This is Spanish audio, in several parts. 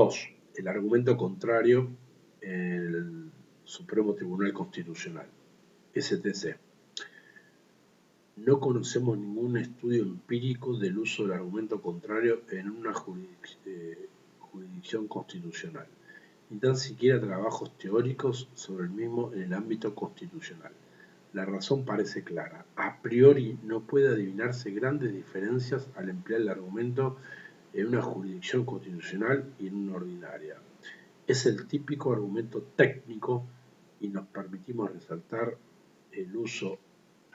2. El argumento contrario en el Supremo Tribunal Constitucional, STC. No conocemos ningún estudio empírico del uso del argumento contrario en una jurisdicción constitucional, ni tan siquiera trabajos teóricos sobre el mismo en el ámbito constitucional. La razón parece clara. A priori no puede adivinarse grandes diferencias al emplear el argumento en una jurisdicción constitucional y en una ordinaria. Es el típico argumento técnico y nos permitimos resaltar el uso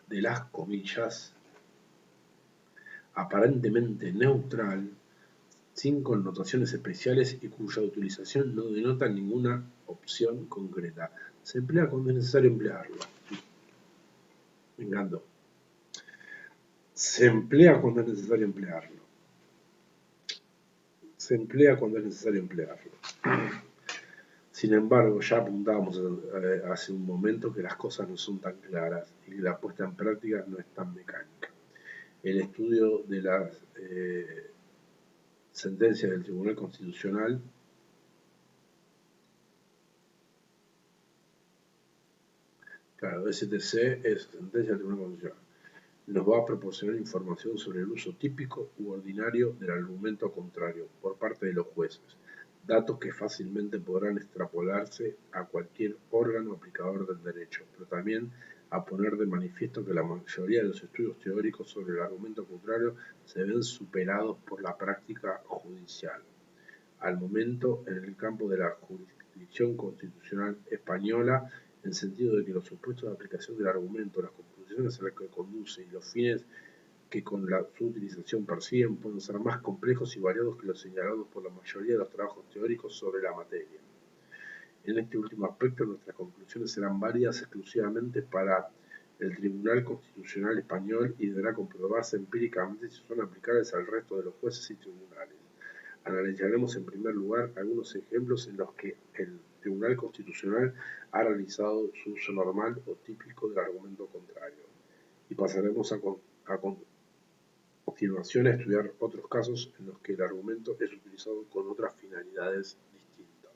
de las comillas aparentemente neutral, sin connotaciones especiales y cuya utilización no denota ninguna opción concreta. Se emplea cuando es necesario emplearlo. Me encantó. Se emplea cuando es necesario emplearlo. Se emplea cuando es necesario emplearlo. Sin embargo, ya apuntábamos hace un momento que las cosas no son tan claras y que la puesta en práctica no es tan mecánica. El estudio de las sentencias del Tribunal Constitucional claro, STC es sentencia del Tribunal Constitucional. Nos va a proporcionar información sobre el uso típico u ordinario del argumento contrario por parte de los jueces, datos que fácilmente podrán extrapolarse a cualquier órgano aplicador del derecho, pero también a poner de manifiesto que la mayoría de los estudios teóricos sobre el argumento contrario se ven superados por la práctica judicial. Al momento, en el campo de la jurisdicción constitucional española, en el sentido de que los supuestos de aplicación del argumento, las conclusiones a las que conduce y los fines que con su utilización persiguen pueden ser más complejos y variados que los señalados por la mayoría de los trabajos teóricos sobre la materia. En este último aspecto, nuestras conclusiones serán válidas exclusivamente para el Tribunal Constitucional Español y deberá comprobarse empíricamente si son aplicables al resto de los jueces y tribunales. Analizaremos en primer lugar algunos ejemplos en los que el Tribunal Constitucional ha realizado su uso normal o típico del argumento contrario. Y pasaremos a continuación a estudiar otros casos en los que el argumento es utilizado con otras finalidades distintas.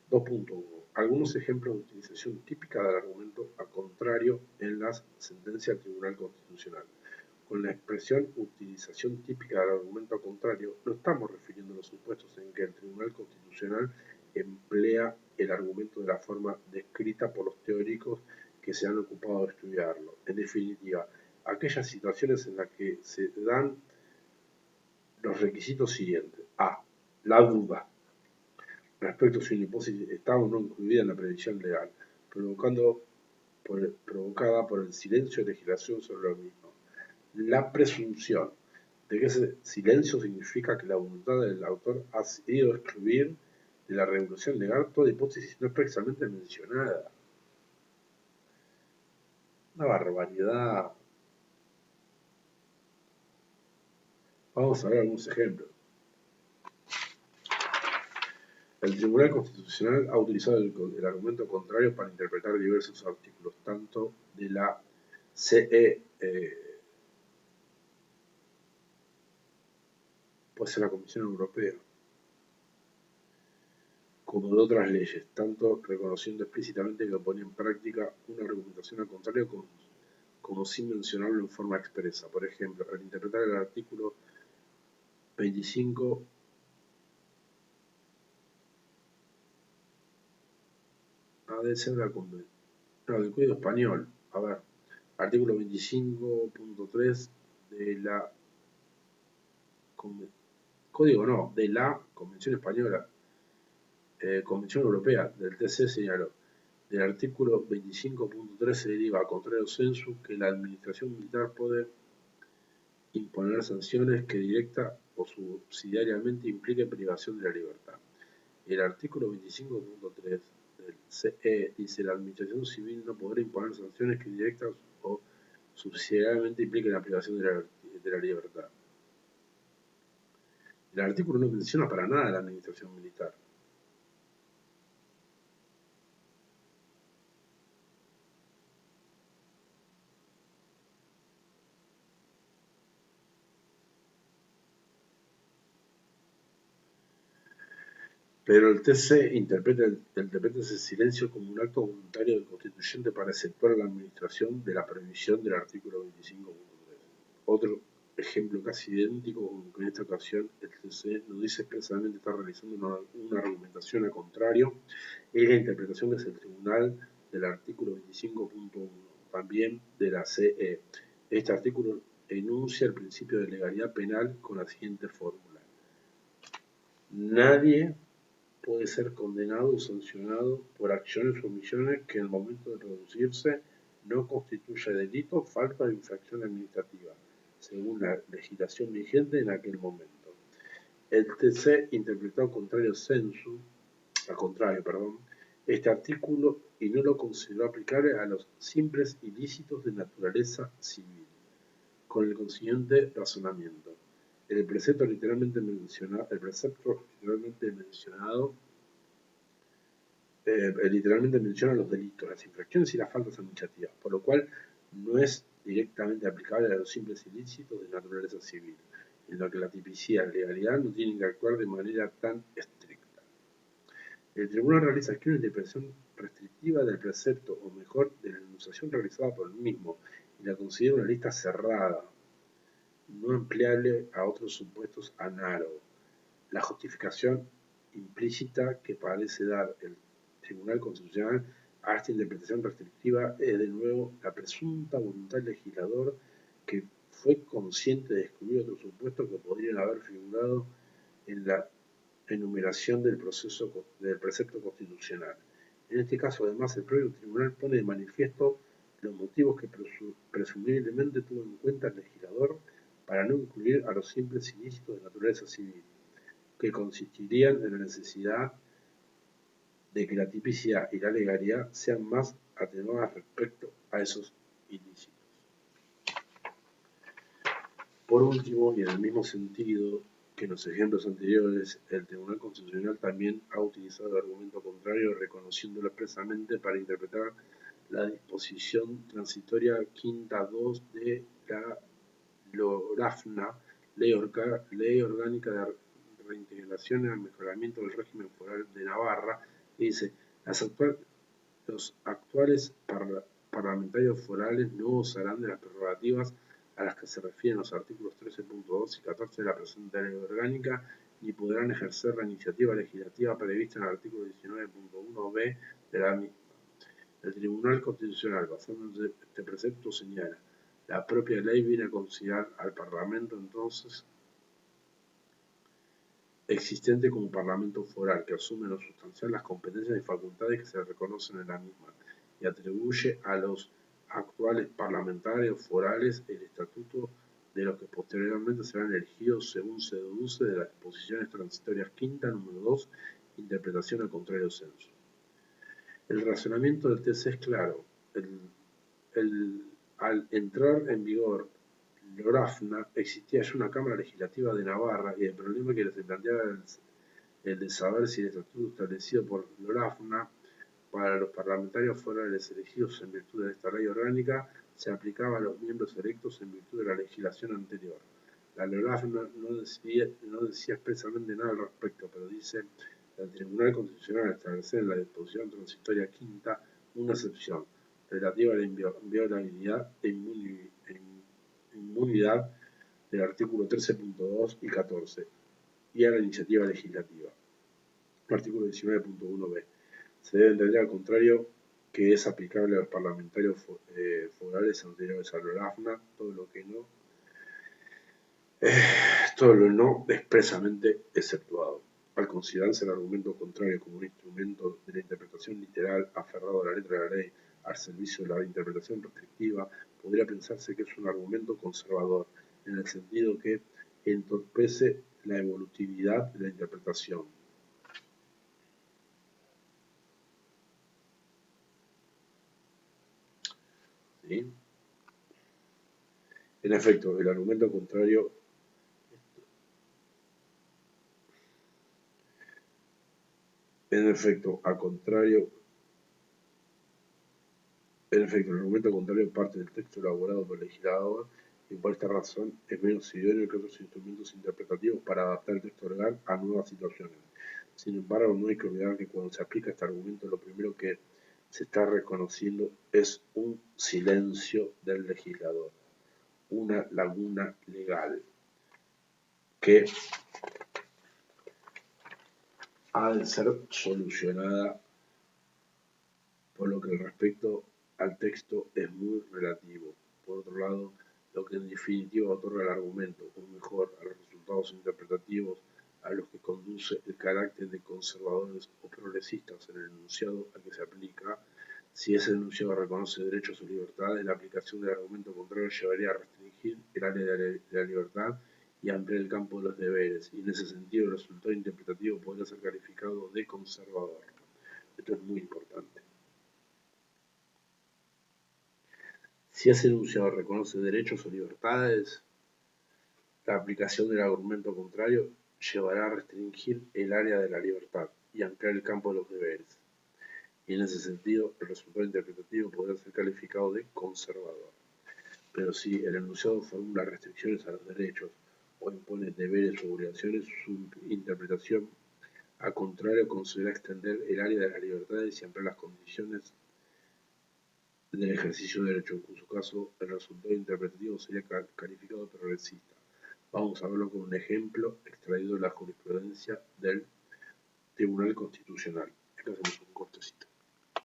2.1. Algunos ejemplos de utilización típica del argumento a contrario en las sentencias del Tribunal Constitucional. Con la expresión utilización típica del argumento contrario, no estamos refiriendo a los supuestos en que el Tribunal Constitucional emplea el argumento de la forma descrita por los teóricos que se han ocupado de estudiarlo. En definitiva, aquellas situaciones en las que se dan los requisitos siguientes. A. La duda respecto a si una hipótesis está o no incluida en la previsión legal, provocada por el silencio de legislación sobre lo mismo. La presunción de que ese silencio significa que la voluntad del autor ha sido excluir de la regulación legal toda hipótesis no expresamente mencionada. Una barbaridad. Vamos a ver algunos ejemplos. El Tribunal Constitucional ha utilizado el argumento contrario para interpretar diversos artículos, tanto de la CE, puede ser la Comisión Europea, como de otras leyes, tanto reconociendo explícitamente que pone en práctica una argumentación al contrario como sin mencionarlo en forma expresa. Por ejemplo, al interpretar el artículo 25 ha de ser del Código Español. A ver, artículo 25.3 de la de la Convención Española, Convención Europea, del TC señaló. Del artículo 25.3 se deriva, a contrario sensu, que la administración militar puede imponer sanciones que directa o subsidiariamente impliquen privación de la libertad. El artículo 25.3 del CE dice la administración civil no podrá imponer sanciones que directas o subsidiariamente impliquen la privación de la libertad. El artículo no menciona para nada la administración militar. Pero el TC interpreta ese silencio como un acto voluntario del constituyente para exceptuar la administración de la prohibición del artículo 25.3. Otro ejemplo casi idéntico, aunque en esta ocasión el TC no dice expresamente está realizando una argumentación a contrario, es la interpretación que hace el tribunal del artículo 25.1, también de la CE. Este artículo enuncia el principio de legalidad penal con la siguiente fórmula: nadie puede ser condenado o sancionado por acciones o omisiones que en el momento de producirse no constituya delito, falta o infracción administrativa, según la legislación vigente en aquel momento. El TC interpretó al contrario, este artículo y no lo consideró aplicable a los simples ilícitos de naturaleza civil, con el consiguiente razonamiento. El precepto literalmente mencionado literalmente menciona los delitos, las infracciones y las faltas administrativas, por lo cual no es directamente aplicable a los simples ilícitos de naturaleza civil, en lo que la tipicidad y la legalidad no tienen que actuar de manera tan estricta. El tribunal realiza aquí una interpretación restrictiva del precepto, o mejor, de la enunciación realizada por el mismo, y la considera una lista cerrada, no empleable a otros supuestos análogos. La justificación implícita que parece dar el Tribunal Constitucional a esta interpretación restrictiva es de nuevo la presunta voluntad del legislador, que fue consciente de excluir otros supuestos que podrían haber figurado en la enumeración del precepto constitucional. En este caso, además, el propio tribunal pone de manifiesto los motivos que presumiblemente tuvo en cuenta el legislador para no incluir a los simples ilícitos de naturaleza civil, que consistirían en la necesidad de que la tipicidad y la legalidad sean más atenuadas respecto a esos ilícitos. Por último, y en el mismo sentido que en los ejemplos anteriores, el Tribunal Constitucional también ha utilizado el argumento contrario, reconociéndolo expresamente para interpretar la disposición transitoria quinta 2 de la LORAFNA, Ley Orgánica de Reintegración y Mejoramiento del Régimen Foral de Navarra, que dice: los actuales parlamentarios forales no gozarán de las prerrogativas a las que se refieren los artículos 13.2 y 14 de la presente ley orgánica, ni podrán ejercer la iniciativa legislativa prevista en el artículo 19.1b de la misma. El Tribunal Constitucional, basándose en este precepto, señala: la propia ley viene a considerar al Parlamento entonces existente como Parlamento foral, que asume en lo sustancial las competencias y facultades que se le reconocen en la misma, y atribuye a los actuales parlamentarios forales el estatuto de los que posteriormente serán elegidos según se deduce de las disposiciones transitorias quinta, número 2, interpretación al contrario censo. El razonamiento del TC es claro. Al entrar en vigor LORAFNA, existía ya una Cámara Legislativa de Navarra, y el problema que se planteaba era el de saber si el estatuto establecido por LORAFNA para los parlamentarios forales elegidos en virtud de esta ley orgánica se aplicaba a los miembros electos en virtud de la legislación anterior. La LORAFNA no decía expresamente nada al respecto, pero dice: el Tribunal Constitucional establecer en la disposición transitoria quinta una excepción relativa a la inviolabilidad e inmunidad del artículo 13.2 y 14 y a la iniciativa legislativa. Artículo 19.1b. Se debe entender al contrario que es aplicable a los parlamentarios forales anteriores a la LORAFNA todo lo no expresamente exceptuado. Al considerarse el argumento contrario como un instrumento de la interpretación literal aferrado a la letra de la ley al servicio de la interpretación restrictiva, podría pensarse que es un argumento conservador, en el sentido que entorpece la evolutividad de la interpretación. ¿Sí? En efecto, el argumento contrario el argumento contrario parte del texto elaborado por el legislador y por esta razón es menos idóneo que otros instrumentos interpretativos para adaptar el texto legal a nuevas situaciones. Sin embargo, no hay que olvidar que cuando se aplica este argumento, lo primero que se está reconociendo es un silencio del legislador, una laguna legal que ha de ser solucionada, por lo que el respecto al texto es muy relativo. Por otro lado, lo que en definitiva otorga al argumento, o mejor, a los resultados interpretativos a los que conduce el carácter de conservadores o progresistas en el enunciado al que se aplica. Si ese enunciado reconoce derechos o libertades, la aplicación del argumento contrario llevaría a restringir el área de la libertad y ampliar el campo de los deberes, y en ese sentido el resultado interpretativo podría ser calificado de conservador. Esto es muy importante. Si ese enunciado reconoce derechos o libertades, la aplicación del argumento contrario llevará a restringir el área de la libertad y ampliar el campo de los deberes. Y en ese sentido, el resultado interpretativo podría ser calificado de conservador. Pero si el enunciado formula restricciones a los derechos o impone deberes o obligaciones, su interpretación, al contrario, considera extender el área de las libertades y ampliar las condiciones del ejercicio de derecho. En su caso, el resultado interpretativo sería calificado de progresista. Vamos a verlo con un ejemplo extraído de la jurisprudencia del Tribunal Constitucional. Acá hacemos un cortecito.